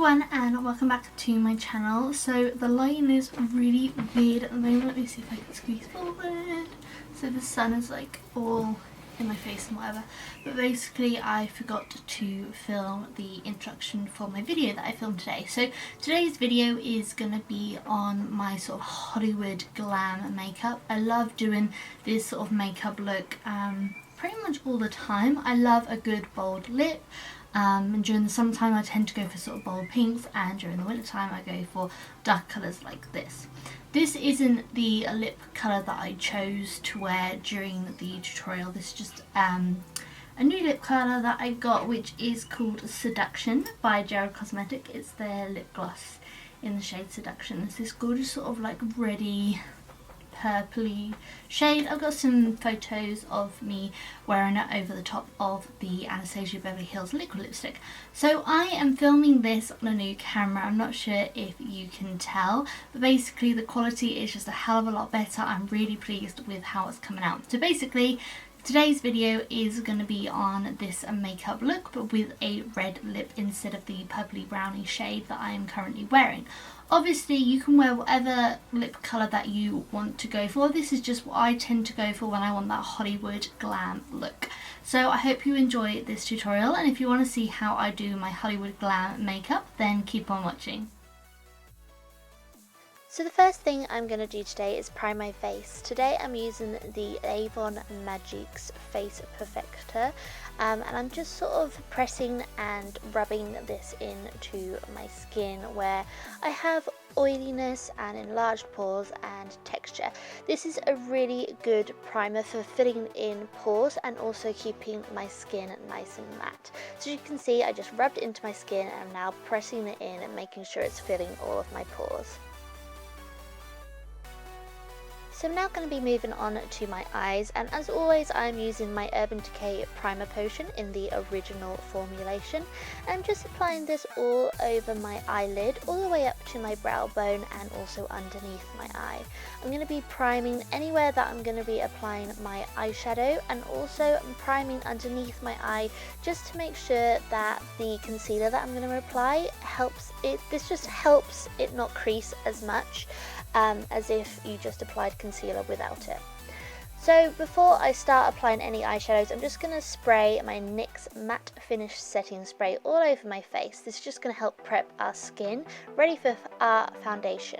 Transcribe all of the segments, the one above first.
everyone and welcome back to my channel. So the lighting is really weird at the moment. Let me see if I can squeeze forward. So the sun is like all in my face and whatever. But basically I forgot to film the introduction for my video that I filmed today. So today's video is going to be on my sort of Hollywood glam makeup. I love doing this sort of makeup look pretty much all the time. I love a good bold lip. And during the summertime I tend to go for sort of bold pinks, and during the winter time I go for dark colours like this. This isn't the lip colour that I chose to wear during the tutorial. This is just a new lip colour that I got, which is called Seduction by Gerald Cosmetic. It's their lip gloss in the shade Seduction. It's this gorgeous sort of like reddy purpley shade. I've got some photos of me wearing it over the top of the Anastasia Beverly Hills liquid lipstick. So I am filming this on a new camera. I'm not sure if you can tell, but basically the quality is just a hell of a lot better. I'm really pleased with how it's coming out. So basically today's video is going to be on this makeup look, but with a red lip instead of the purpley brownie shade that I am currently wearing. Obviously you can wear whatever lip colour that you want to go for. This is just what I tend to go for when I want that Hollywood glam look. So I hope you enjoy this tutorial, and if you want to see how I do my Hollywood glam makeup, then keep on watching. So the first thing I'm going to do today is prime my face. Today I'm using the Avon magiX Face Perfector, and I'm just sort of pressing and rubbing this into my skin where I have oiliness and enlarged pores and texture. This is a really good primer for filling in pores and also keeping my skin nice and matte. So as you can see, I just rubbed it into my skin and I'm now pressing it in and making sure it's filling all of my pores. So I'm now going to be moving on to my eyes, and as always I'm using my Urban Decay primer potion in the original formulation. I'm just applying this all over my eyelid, all the way up to my brow bone and also underneath my eye. I'm going to be priming anywhere that I'm going to be applying my eyeshadow, and also I'm priming underneath my eye just to make sure that the concealer that I'm going to apply helps it. This just helps it not crease as much as if you just applied concealer without it. So before I start applying any eyeshadows, I'm just going to spray my NYX Matte Finish Setting Spray all over my face. This is just going to help prep our skin ready for our foundation.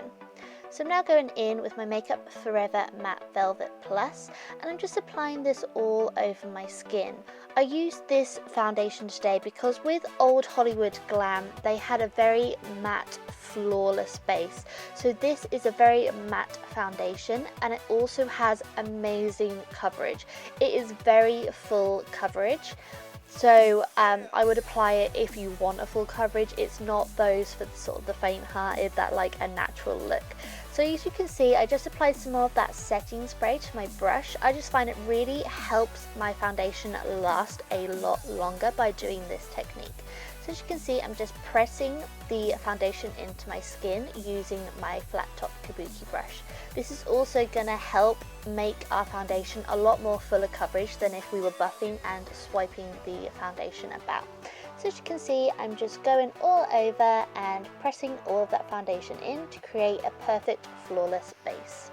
So I'm now going in with my MakeUpForEver Matte Velvet Plus, and I'm just applying this all over my skin. I used this foundation today because with old Hollywood Glam they had a very matte, flawless base. So this is a very matte foundation, and it also has amazing coverage. It is very full coverage. So I would apply it if you want a full coverage. It's not those for sort of the faint-hearted that like a natural look. So as you can see, I just applied some more of that setting spray to my brush. I just find it really helps my foundation last a lot longer by doing this technique. So as you can see, I'm just pressing the foundation into my skin using my flat top kabuki brush. This is also going to help make our foundation a lot more fuller coverage than if we were buffing and swiping the foundation about. So as you can see, I'm just going all over and pressing all of that foundation in to create a perfect flawless base.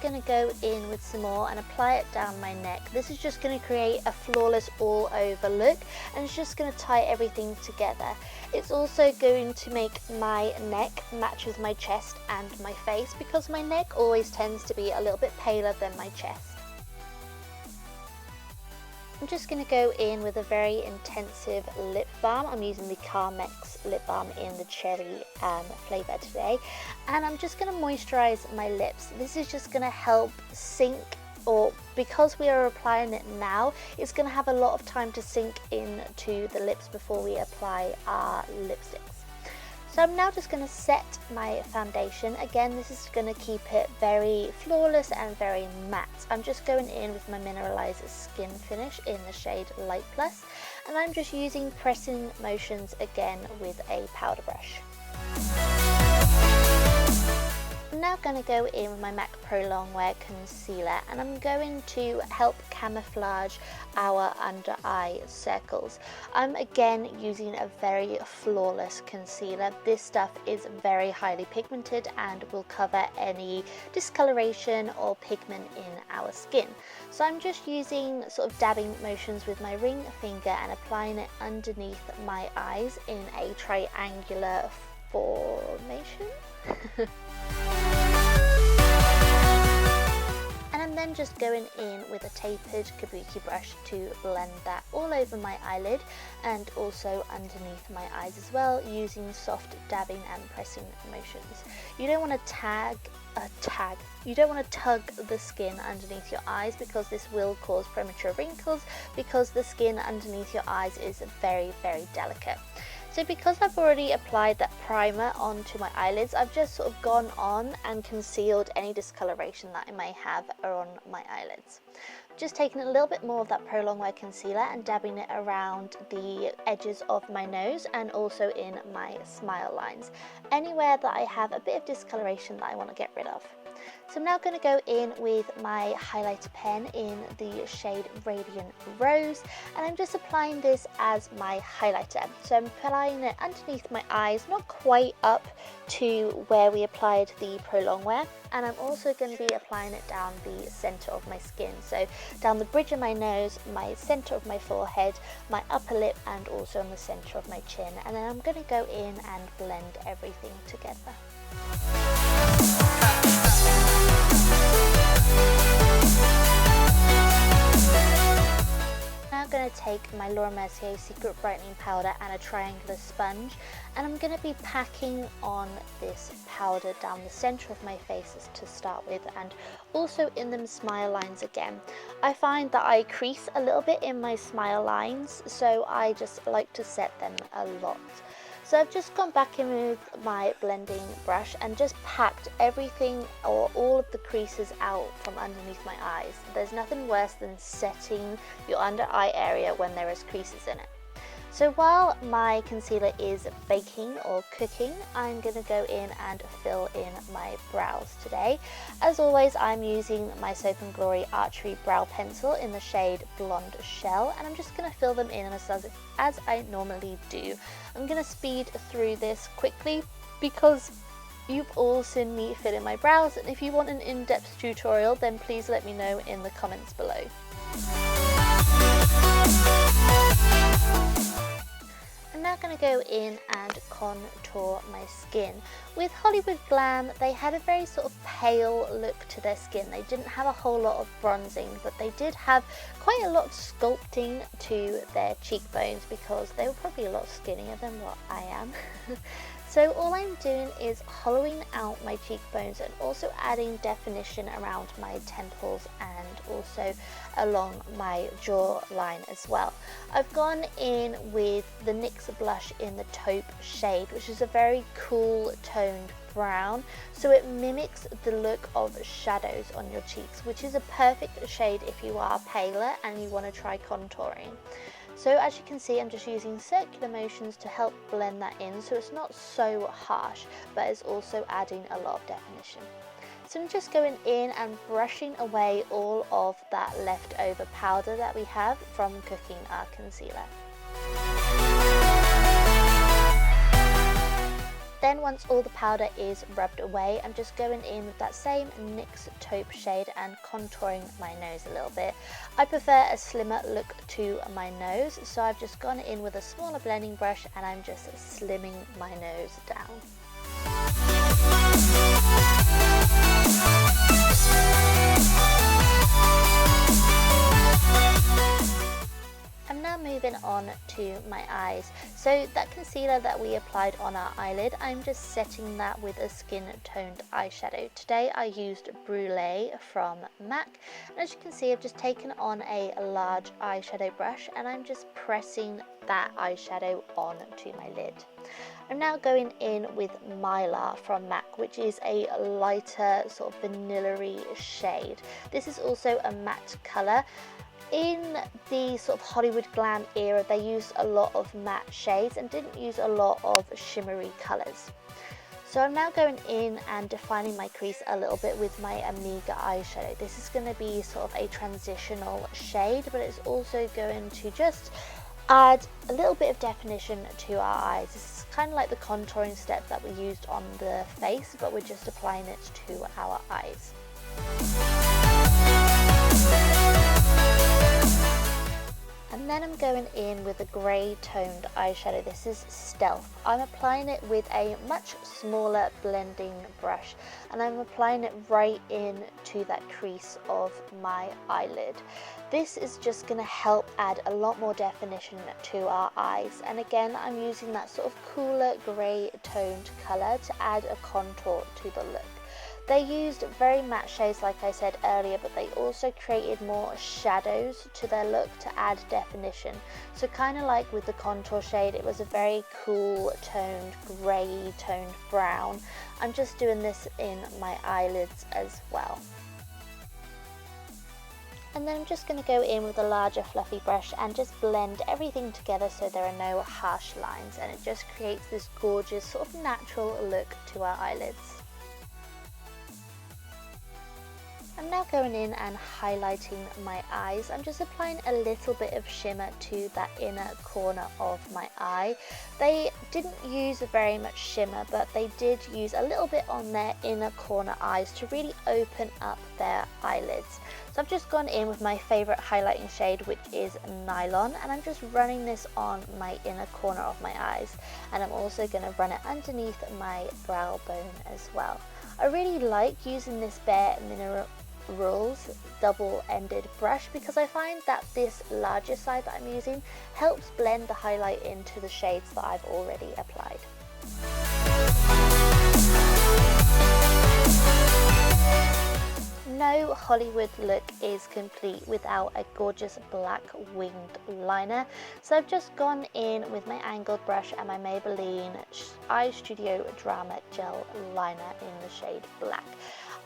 Going to go in with some more and apply it down my neck. This is just going to create a flawless all over look, and it's just going to tie everything together. It's also going to make my neck match with my chest and my face, because my neck always tends to be a little bit paler than my chest. I'm just going to go in with a very intensive lip balm. I'm using the Carmex lip balm in the cherry flavour today, and I'm just going to moisturise my lips. This is just going to help sink, or because we are applying it now, it's going to have a lot of time to sink into the lips before we apply our lipsticks. So I'm now just going to set my foundation. Again, this is going to keep it very flawless and very matte. I'm just going in with my Mineralise Skin Finish in the shade Light Plus, and I'm just using pressing motions again with a powder brush. I'm now going to go in with my MAC Pro Longwear Concealer, and I'm going to help camouflage our under eye circles. I'm again using a very flawless concealer. This stuff is very highly pigmented and will cover any discoloration or pigment in our skin. So I'm just using sort of dabbing motions with my ring finger and applying it underneath my eyes in a triangular formation. And I'm then just going in with a tapered kabuki brush to blend that all over my eyelid and also underneath my eyes as well, using soft dabbing and pressing motions. You don't want to you don't want to tug the skin underneath your eyes, because this will cause premature wrinkles, because the skin underneath your eyes is very, very delicate. So because I've already applied that primer onto my eyelids, I've just sort of gone on and concealed any discoloration that I may have on my eyelids. Just taking a little bit more of that Pro Longwear concealer and dabbing it around the edges of my nose and also in my smile lines, anywhere that I have a bit of discoloration that I want to get rid of. So I'm now going to go in with my highlighter pen in the shade Radiant Rose, and I'm just applying this as my highlighter. So I'm applying it underneath my eyes, not quite up to where we applied the Pro Longwear, and I'm also going to be applying it down the centre of my skin, so down the bridge of my nose, my centre of my forehead, my upper lip, and also on the centre of my chin. And then I'm going to go in and blend everything together. Now I'm going to take my M.A.C Secret Brightening Powder and a triangular sponge, and I'm going to be packing on this powder down the centre of my face to start with, and also in the smile lines again. I find that I crease a little bit in my smile lines, so I just like to set them a lot. So I've just gone back in with my blending brush and just packed everything or all of the creases out from underneath my eyes. There's nothing worse than setting your under eye area when there is creases in it. So while my concealer is baking or cooking, I'm going to go in and fill in my brows today. As always, I'm using my Soap & Glory Archery Brow Pencil in the shade Blonde Shell, and I'm just going to fill them in as I normally do. I'm going to speed through this quickly because you've all seen me fill in my brows, and if you want an in-depth tutorial, then please let me know in the comments below. I'm now going to go in and contour my skin. With Hollywood Glam, they had a very sort of pale look to their skin. They didn't have a whole lot of bronzing, but they did have quite a lot of sculpting to their cheekbones because they were probably a lot skinnier than what I am. So all I'm doing is hollowing out my cheekbones and also adding definition around my temples and also along my jawline as well. I've gone in with the NYX blush in the taupe shade, which is a very cool toned brown, so it mimics the look of shadows on your cheeks, which is a perfect shade if you are paler and you want to try contouring. So as you can see, I'm just using circular motions to help blend that in, so it's not so harsh, but it's also adding a lot of definition. So I'm just going in and brushing away all of that leftover powder that we have from cooking our concealer. Then once all the powder is rubbed away, I'm just going in with that same NYX taupe shade and contouring my nose a little bit. I prefer a slimmer look to my nose, so I've just gone in with a smaller blending brush and I'm just slimming my nose down. I'm now moving on to my eyes. So that concealer that we applied on our eyelid, I'm just setting that with a skin toned eyeshadow. Today I used Brulee from MAC, and as you can see, I've just taken on a large eyeshadow brush and I'm just pressing that eyeshadow onto my lid. I'm now going in with Mylar from M.A.C, which is a lighter sort of vanilla-y shade. This is also a matte colour. In the sort of Hollywood Glam era, they used a lot of matte shades and didn't use a lot of shimmery colours. So I'm now going in and defining my crease a little bit with my Omega eyeshadow. This is going to be sort of a transitional shade, but it's also going to just add a little bit of definition to our eyes. This is kind of like the contouring step that we used on the face, but we're just applying it to our eyes. And then I'm going in with a grey toned eyeshadow. This is Stealth. I'm applying it with a much smaller blending brush, and I'm applying it right in to that crease of my eyelid. This is just going to help add a lot more definition to our eyes, and again I'm using that sort of cooler grey toned colour to add a contour to the look. They used very matte shades like I said earlier, but they also created more shadows to their look to add definition. So kind of like with the contour shade, it was a very cool toned grey toned brown. I'm just doing this in my eyelids as well. And then I'm just going to go in with a larger fluffy brush and just blend everything together so there are no harsh lines, and it just creates this gorgeous sort of natural look to our eyelids. I'm now going in and highlighting my eyes. I'm just applying a little bit of shimmer to that inner corner of my eye. They didn't use very much shimmer, but they did use a little bit on their inner corner eyes to really open up their eyelids. So I've just gone in with my favourite highlighting shade, which is Nylon, and I'm just running this on my inner corner of my eyes, and I'm also going to run it underneath my brow bone as well. I really like using this Bare Mineralise double-ended brush because I find that this larger side that I'm using helps blend the highlight into the shades that I've already applied. No Hollywood look is complete without a gorgeous black winged liner, so I've just gone in with my angled brush and my Maybelline Eye Studio Drama Gel Liner in the shade black.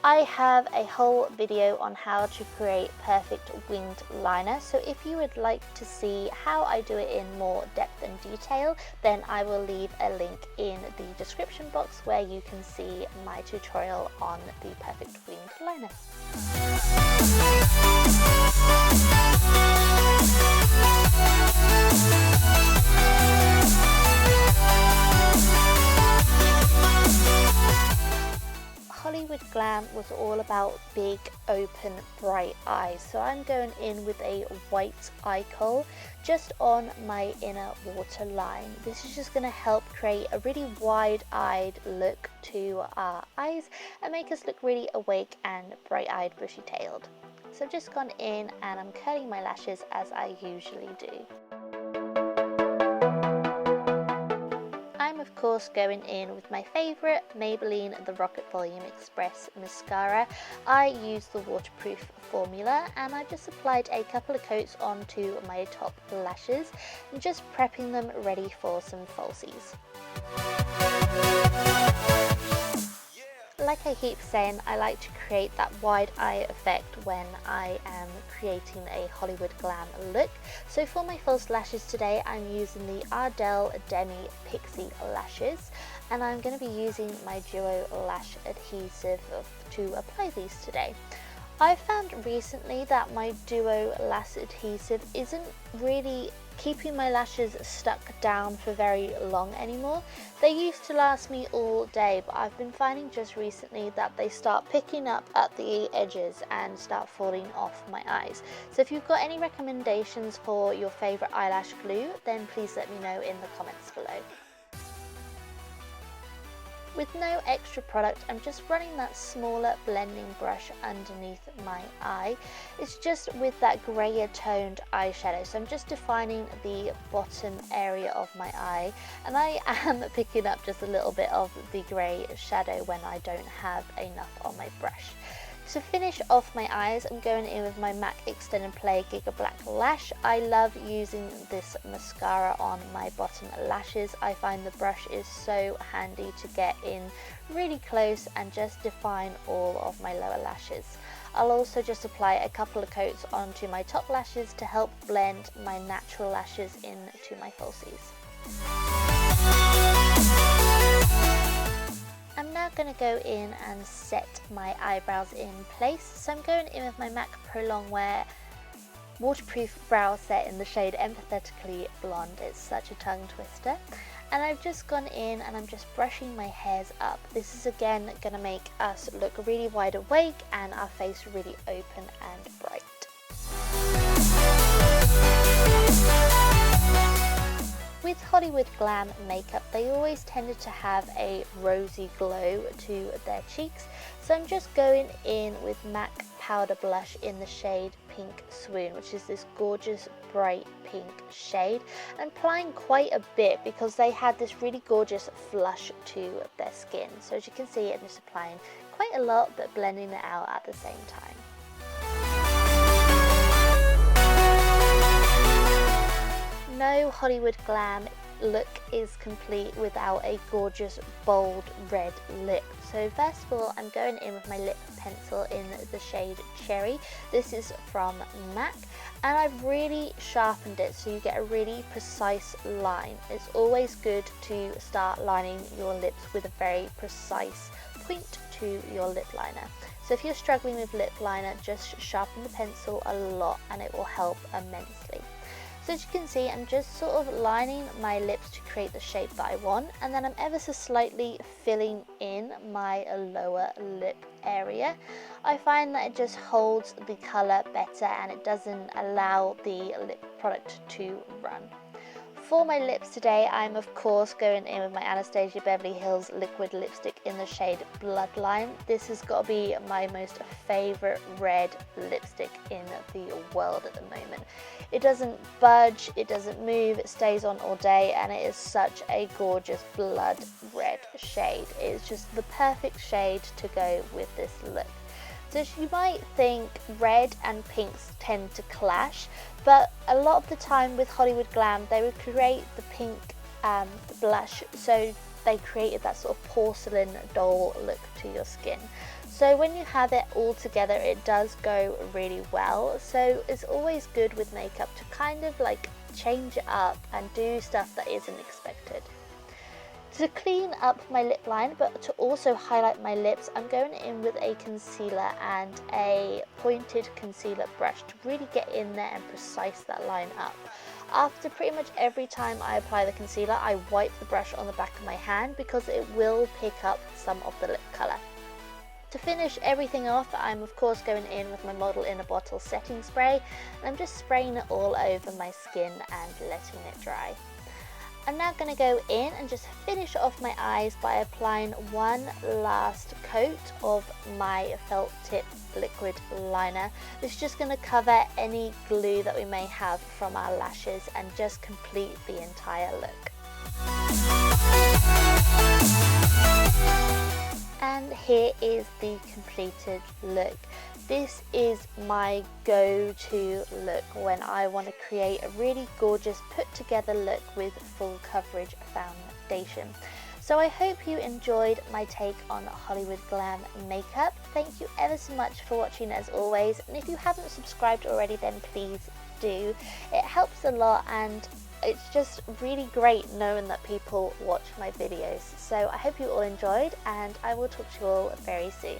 I have a whole video on how to create perfect winged liner, so if you would like to see how I do it in more depth and detail, then I will leave a link in the description box where you can see my tutorial on the perfect winged liner. Hollywood Glam was all about big, open, bright eyes, so I'm going in with a white eye kohl just on my inner waterline. This is just going to help create a really wide-eyed look to our eyes and make us look really awake and bright-eyed, bushy-tailed. So I've just gone in and I'm curling my lashes as I usually do. I'm of course going in with my favourite Maybelline The Rocket Volume Express mascara. I use the waterproof formula and I just applied a couple of coats onto my top lashes and just prepping them ready for some falsies. Like I keep saying, I like to create that wide eye effect when I am creating a Hollywood Glam look. So for my false lashes today, I'm using the Ardell Demi Pixie lashes, and I'm going to be using my Duo Lash Adhesive to apply these today. I've found recently that my Duo Lash Adhesive isn't really keeping my lashes stuck down for very long anymore. They used to last me all day, but I've been finding just recently that they start picking up at the edges and start falling off my eyes. So if you've got any recommendations for your favourite eyelash glue, then please let me know in the comments below. With no extra product, I'm just running that smaller blending brush underneath my eye. It's just with that grayer toned eyeshadow, so I'm just defining the bottom area of my eye, and I am picking up just a little bit of the grey shadow when I don't have enough on my brush. To finish off my eyes, I'm going in with my MAC Extend and Play Giga Black Lash. I love using this mascara on my bottom lashes. I find the brush is so handy to get in really close and just define all of my lower lashes. I'll also just apply a couple of coats onto my top lashes to help blend my natural lashes into my falsies. I'm now going to go in and set my eyebrows in place. So I'm going in with my MAC Pro Longwear waterproof brow set in the shade Empathetically Blonde. It's such a tongue twister. And I've just gone in and I'm just brushing my hairs up. This is again going to make us look really wide awake and our face really open and bright. With Hollywood Glam Makeup, they always tended to have a rosy glow to their cheeks, so I'm just going in with MAC Powder Blush in the shade Pink Swoon, which is this gorgeous bright pink shade, and applying quite a bit because they had this really gorgeous flush to their skin. So as you can see, I'm just applying quite a lot but blending it out at the same time. No Hollywood Glam look is complete without a gorgeous bold red lip. So first of all, I'm going in with my lip pencil in the shade Cherry. This is from MAC, and I've really sharpened it so you get a really precise line. It's always good to start lining your lips with a very precise point to your lip liner. So if you're struggling with lip liner, just sharpen the pencil a lot and it will help immensely. So as you can see, I'm just sort of lining my lips to create the shape that I want, and then I'm ever so slightly filling in my lower lip area. I find that it just holds the colour better and it doesn't allow the lip product to run. For my lips today, I'm of course going in with my Anastasia Beverly Hills liquid lipstick in the shade Bloodline. This has got to be my most favourite red lipstick in the world at the moment. It doesn't budge, it doesn't move, it stays on all day, and it is such a gorgeous blood red shade. It's just the perfect shade to go with this look. So you might think red and pinks tend to clash, but a lot of the time with Hollywood Glam, they would create the pink blush, so they created that sort of porcelain doll look to your skin. So when you have it all together, it does go really well. So it's always good with makeup to kind of like change it up and do stuff that isn't expected. To clean up my lip line, but to also highlight my lips, I'm going in with a concealer and a pointed concealer brush to really get in there and precise that line up. After pretty much every time I apply the concealer, I wipe the brush on the back of my hand because it will pick up some of the lip colour. To finish everything off, I'm of course going in with my Model in a Bottle setting spray, and I'm just spraying it all over my skin and letting it dry. I'm now going to go in and just finish off my eyes by applying one last coat of my felt tip liquid liner. This is just going to cover any glue that we may have from our lashes and just complete the entire look. And here is the completed look. This is my go-to look when I want to create a really gorgeous put together look with full coverage foundation. So I hope you enjoyed my take on Hollywood Glam Makeup. Thank you ever so much for watching as always, and if you haven't subscribed already, then please do. It helps a lot and it's just really great knowing that people watch my videos. So I hope you all enjoyed, and I will talk to you all very soon.